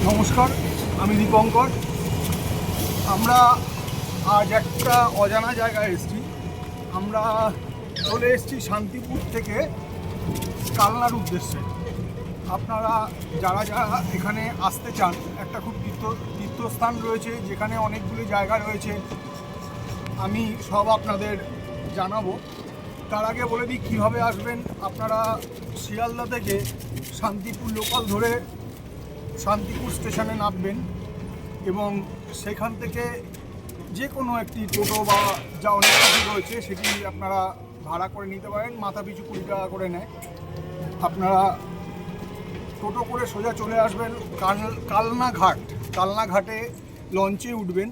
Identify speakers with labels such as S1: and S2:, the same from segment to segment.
S1: নমস্কার, আমি দীপঙ্কর। আমরা আজ একটা অজানা জায়গায় এসেছি। আমরা চলে এসেছি শান্তিপুর থেকে কালনার উদ্দেশ্যে। আপনারা যারা যারা এখানে আসতে চান, একটা খুব তীর্থস্থান রয়েছে যেখানে অনেকগুলি জায়গা রয়েছে, আমি সব আপনাদের জানাবো। তার আগে বলে দিই কীভাবে আসবেন। আপনারা শিয়ালদা থেকে শান্তিপুর লোকাল ধরে শান্তিপুর স্টেশনে নামবেন এবং সেখান থেকে যে কোনো একটি টোটো বা যা অনেক কিছু রয়েছে সেটি আপনারা ভাড়া করে নিতে পারেন। মাথা পিছু 20 টাকা করে নেয়। আপনারা টোটো করে সোজা চলে আসবেন কালনা ঘাটে লঞ্চে উঠবেন।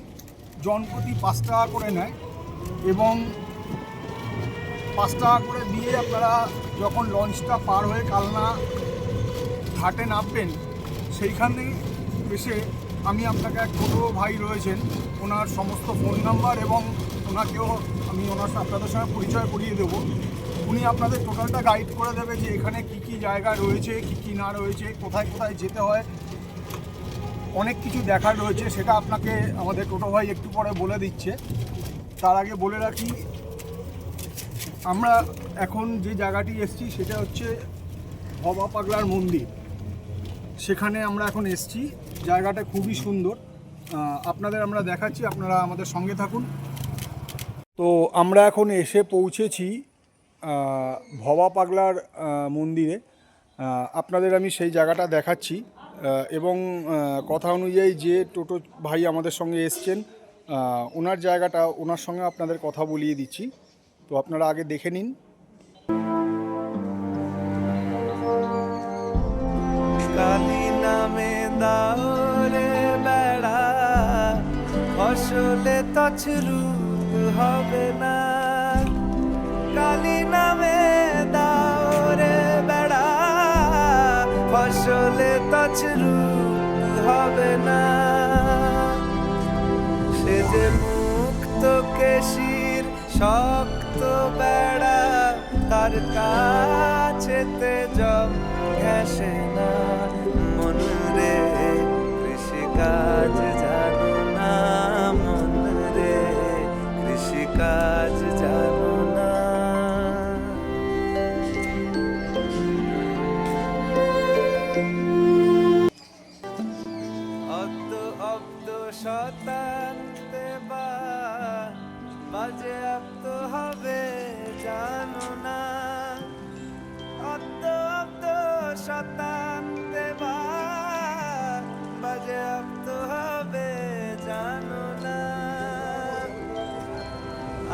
S1: জনপ্রতি 5 টাকা করে নেয় এবং 5 টাকা করে দিয়ে আপনারা যখন লঞ্চটা পার হয়ে কালনা ঘাটে নামবেন, সেইখানে এসে আমি আপনাকে এক ছোটো ভাই রয়েছেন, ওনার সমস্ত ফোন নাম্বার এবং ওনাকেও আমি আপনাদের সঙ্গে পরিচয় করিয়ে দেবো। উনি আপনাদের টোটালটা গাইড করে দেবে যে এখানে কি কি জায়গা রয়েছে, কি কি না রয়েছে, কোথায় কোথায় যেতে হয়, অনেক কিছু দেখার রয়েছে। সেটা আপনাকে আমাদের টোটো ভাই একটু পরে বলে দিচ্ছে। তার আগে বলে রাখি, আমরা এখন যে জায়গাটি এসেছি সেটা হচ্ছে ভবা পাগলার মন্দির। সেখানে আমরা এখন এসেছি। জায়গাটা খুবই সুন্দর, আপনাদের আমরা দেখাচ্ছি, আপনারা আমাদের সঙ্গে থাকুন। তো আমরা এখন এসে পৌঁছেছি ভবা পাগলার মন্দিরে। আপনাদের আমি সেই জায়গাটা দেখাচ্ছি এবং কথা অনুযায়ী যে টোটো ভাই আমাদের সঙ্গে এসছেন, ওনার জায়গাটা ওনার সঙ্গে আপনাদের কথা বলিয়ে দিচ্ছি। তো আপনারা আগে দেখে নিন।
S2: কালী নামে দাওরে বেড়া, ফসলে তছরু হবে না। কালী নামে দাওরে বেড়া, ফসলে তছরু হবে না। সে যে মুক্ত কেশির শক্ত বেড়া, তার কাছেতে জম ঘেঁষে না। মন রে কৃষিকাজ জানো না, মন রে কৃষিকাজ জানো না। অব্দ অব্দ শতান্তে বাজে আপ্ত হবে জানো না। অব্দ অব্দ শতান্তে বাজে আপ্ত হবে জানো না।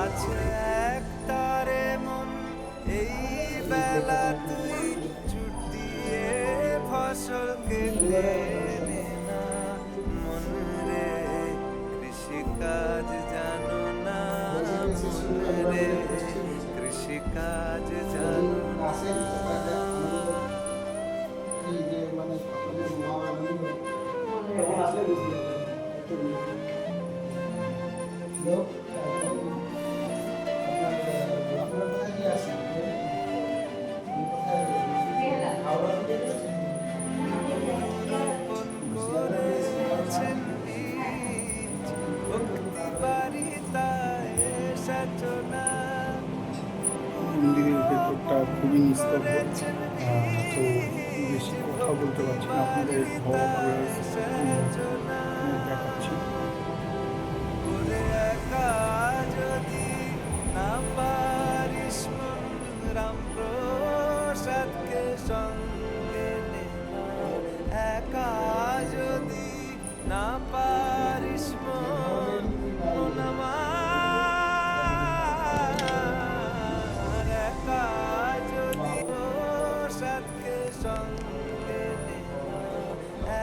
S2: আছে এক তারে মন এই বেলা, তুই ছুটিয়ে ফসল কেটে নে না। মন রে কৃষিকাজ জানো না, মন রে কৃষিকাজ জানো না।
S1: মন্দিরের ভেতরটা খুবই নিস্তব্ধ, তো বেশি কথা বলতে পারছি না। আপনাদের ভবা পাগলার দেখাচ্ছি।
S2: রামপ্রসাদকে সঙ্গে নে না। একা যদি না পারিস মন আমার, একা যদি প্রসাদকে সঙ্গে নে না।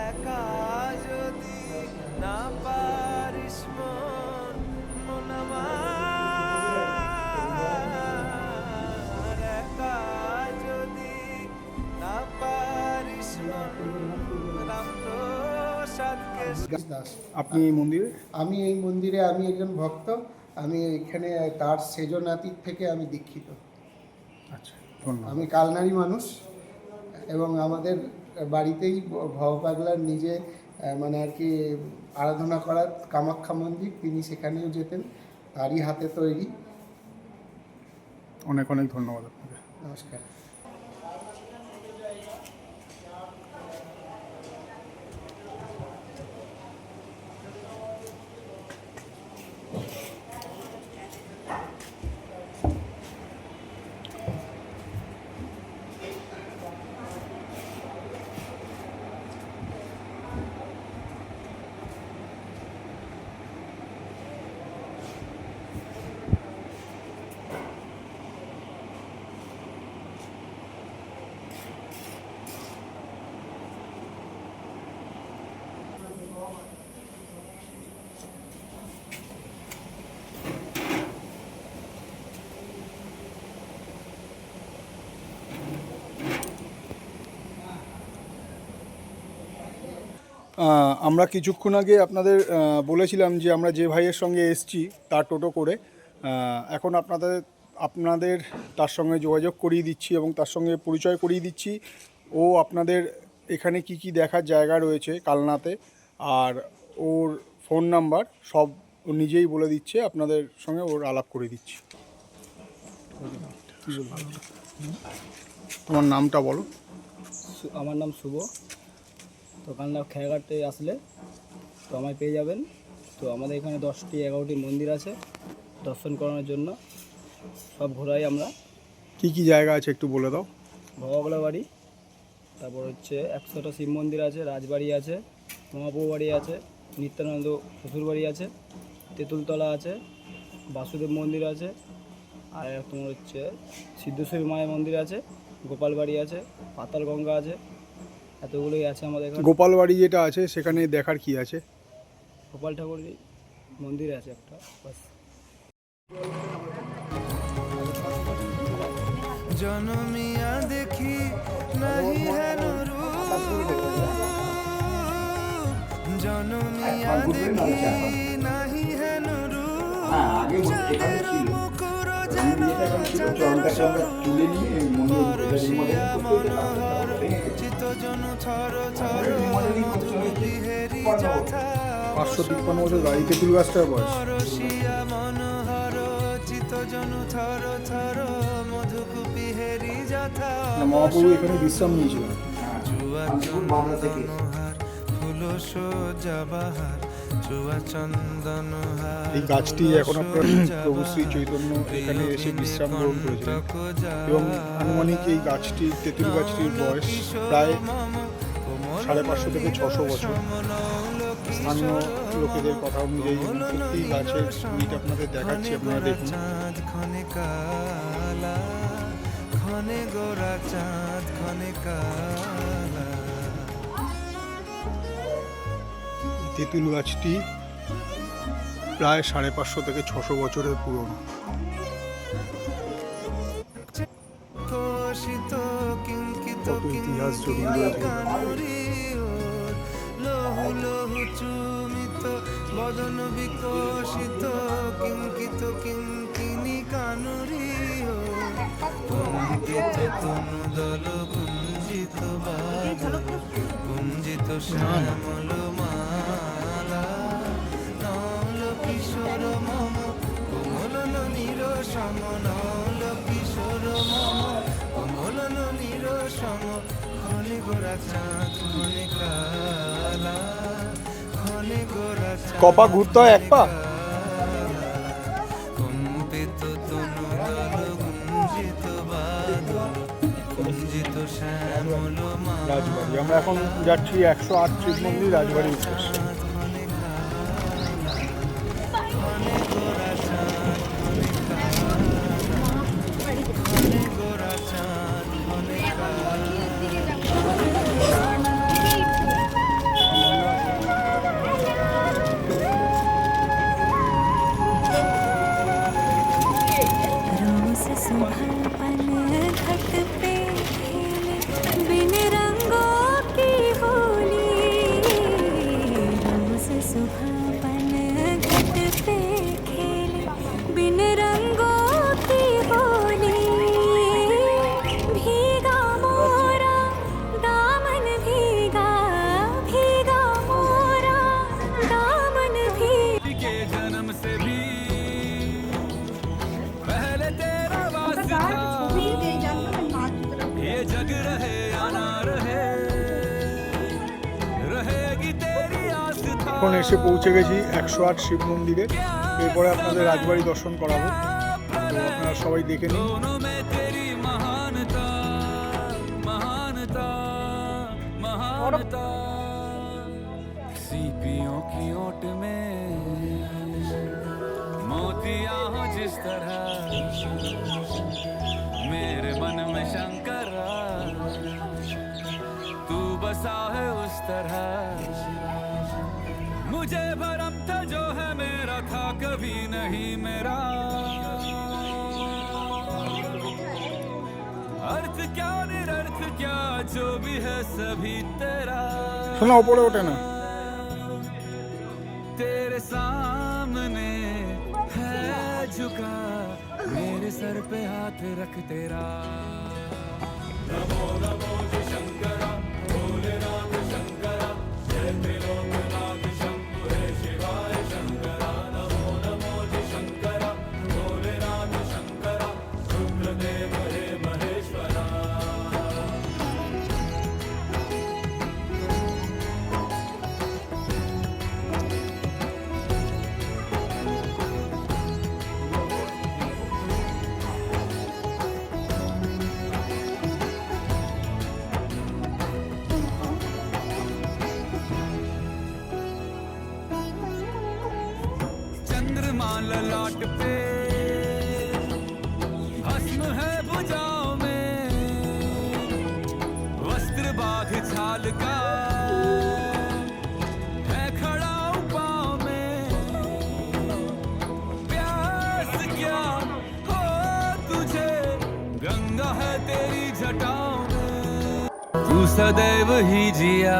S2: একা যদি না পারিস মন আমার, একা যদি না পারিস মন রামপ্রসাদকে।
S1: আপনি এই মন্দিরে?
S3: আমি এই মন্দিরে আমি একজন ভক্ত। আমি এখানে তার সেজনাতীত থেকে আমি দীক্ষিত।
S1: আচ্ছা, ধন্যবাদ।
S3: আমি কালনারই মানুষ এবং আমাদের বাড়িতেই ভব পাগলার নিজে মানে আর কি আরাধনা করার কামাখ্যা মন্দির, তিনি সেখানেও যেতেন, তারই হাতে তৈরি।
S1: অনেক অনেক ধন্যবাদ আপনাকে।
S3: নমস্কার।
S1: আমরা কিছুক্ষণ আগে আপনাদের বলেছিলাম যে আমরা যে ভাইয়ের সঙ্গে এসছি তার টোটো করে, এখন আপনাদের তার সঙ্গে যোগাযোগ করিয়ে দিচ্ছি এবং তার সঙ্গে পরিচয় করিয়ে দিচ্ছি। ও আপনাদের এখানে কি কি দেখার জায়গা রয়েছে কালনাতে, আর ওর ফোন নাম্বার সব ও নিজেই বলে দিচ্ছে, আপনাদের সঙ্গে ওর আলাপ করে দিচ্ছি। তোমার নামটা বলো।
S4: আমার নাম শুভ। তো কালনা খেয়াঘাটে আসলে তো আমায় পেয়ে যাবেন। তো আমাদের এখানে 10-11টি মন্দির আছে দর্শন করানোর জন্য, সব ঘোরাই আমরা।
S1: কি কি জায়গা আছে একটু বলে দাও।
S4: ভবাগলা বাড়ি, তারপর হচ্ছে 100টা শিব মন্দির আছে, রাজবাড়ি আছে, মহাপ্রভু বাড়ি আছে, নিত্যানন্দ শ্বশুর বাড়ি আছে, তেঁতুলতলা আছে, বাসুদেব মন্দির আছে, আর তোমার হচ্ছে সিদ্ধেশ্বরী মায়ের মন্দির আছে, গোপাল বাড়ি আছে, পাতাল গঙ্গা আছে, এতগুলোই আছে আমাদের এখানে।
S1: গোপাল বাড়ি যেটা আছে সেখানে দেখার কি আছে?
S4: গোপাল ঠাকুরের মন্দির আছে একটা, বাস।
S2: জনমিয়া দেখি নাহি হেন রূপ, জনমিয়া দেখি নাহি হেন রূপ, চাঁদের মুকুর যেন পরশিয়া মনোহর, চিত্তজনু থর থর মধু বিহেরি যথা,
S1: 553 বছর গাড়ি তেঁতুল গাছটার বয়স।
S2: পরশিয়া মনোহর, চিত্তজনু থর থর মধু বিহেরি যথা,
S1: মহাপ্রভু এখানে বিশ্রাম নিয়েছিলেন।
S2: চুয়া চন্দনহার ফুল সজ্জাবাহার, চুয়া চন্দনহার।
S1: এই গাছটি এখন আপনার প্রভু শ্রী চৈতন্য এখানে এসে বিশ্রাম গ্রহণ করেছিলেন এবং আনুমানিক এই গাছটির তেঁতুল গাছটির বয়স প্রায় 550 থেকে 600 বছর। স্থানীয় লোকেদের কথা অনুযায়ী প্রতি গাছের ইট আপনাদের দেখাচ্ছি, আপনারা দেখুন।
S2: খনে কালা খনে গোরা চাঁদ খনে কালা।
S1: তেঁতুল গাছটি প্রায় 550 থেকে 600 বছরের পুরনো।
S2: কোশিত কিঙ্কিত
S1: কত ইতিহাস জড়িয়ে রয়েছে।
S2: লহু লহু চুমিত বদন বিকশিত, কিঙ্কিত কিঙ্কিনি কানুরি, কুঞ্জিত তনুদল কুঞ্জিত বাদল, কুঞ্জিত শ্যামল মালা, নল কিশোর মম কোমলন নিরসম, নল কিশোর মম কোমলন নিরসম, খনে গোরা চাঁদ খনে কালা, খনে গোরা চাঁদ
S1: কপা ঘুরতে হয় এক পা।
S2: কম্পিত তনুদল গুঞ্জিত বাদল, কুঞ্জিত শ্যামল মালা,
S1: রাজবাড়ি আমরা এখন যাচ্ছি 108 শিব মন্দির রাজবাড়ির উদ্দেশ্যে।
S5: रोज सुबह पन घट पे खेले बिन रंगों की होली,
S1: এখন এসে পৌঁছে গেছি 108 শিব মন্দিরে। এরপরে আপনাদের রাজবাড়ি দর্শন করাবো, তো আপনারা সবাই দেখে নিন।
S2: दोनों में तेरी महानता महानता महानता सीपियों की ओट में मोतियां हो जिस तरह मेरे मन में शंकर तू बसा है उस तरह मुझे भरम था जो है मेरा था कभी नहीं मेरा अर्थ क्या निरर्थ क्या जो भी है सभी तेरा
S1: শোনা ওপরে ওঠে না।
S2: तेरे सामने है झुका मेरे सर पे हाथ रख तेरा नमो नमो जी शंकरा भोलेनाथ शंकरा जय त्रिलोकनाथ शंभु हे शिवाय शंकरा नमो नमो जी शंकरा भोलेनाथ शंकरा रुद्रदेव हे महेश्वरा चंद्रमा ललाट पे भस्म है भुजाओं में वस्त्र बाघ छाल का है खड़ा पाँव में प्यास क्या हो तुझे गंगा है तेरी जटाओं में तू सदैव ही जिया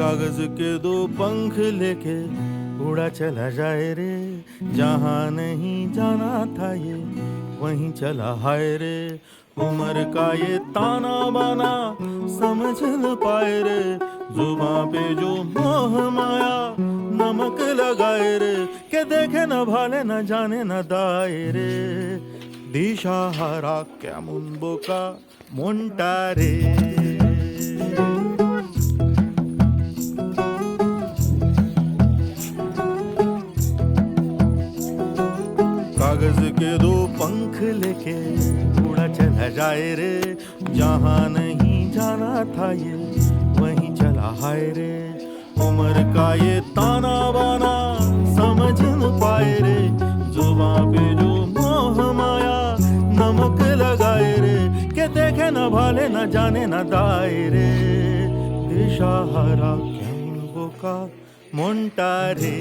S6: कागज के दो पंख लेके उड़ा चला जाए रे, जहाँ नहीं जाना था ये वहीं चला हाय रे। उम्र का ये ताना बाना समझ न पाए रे, जुबां पे जो मोह माया नमक लगाए रे। के देखे न भाले न जाने न दाए रे, दिशा हारा केमन बोका मोन्टा रे। कागज के दो पंख लेके उड़ा चला जाए रे, जहाँ नहीं जाना था ये वहीं चला हाय रे। उम्र का ये ताना बाना समझ न पाए रे, जुबां पे जो मोह माया नमक लगाए रे। के देखे न भाले न जाने न दाए रे, दिशा हरा क्या बोका मोन्टा रे।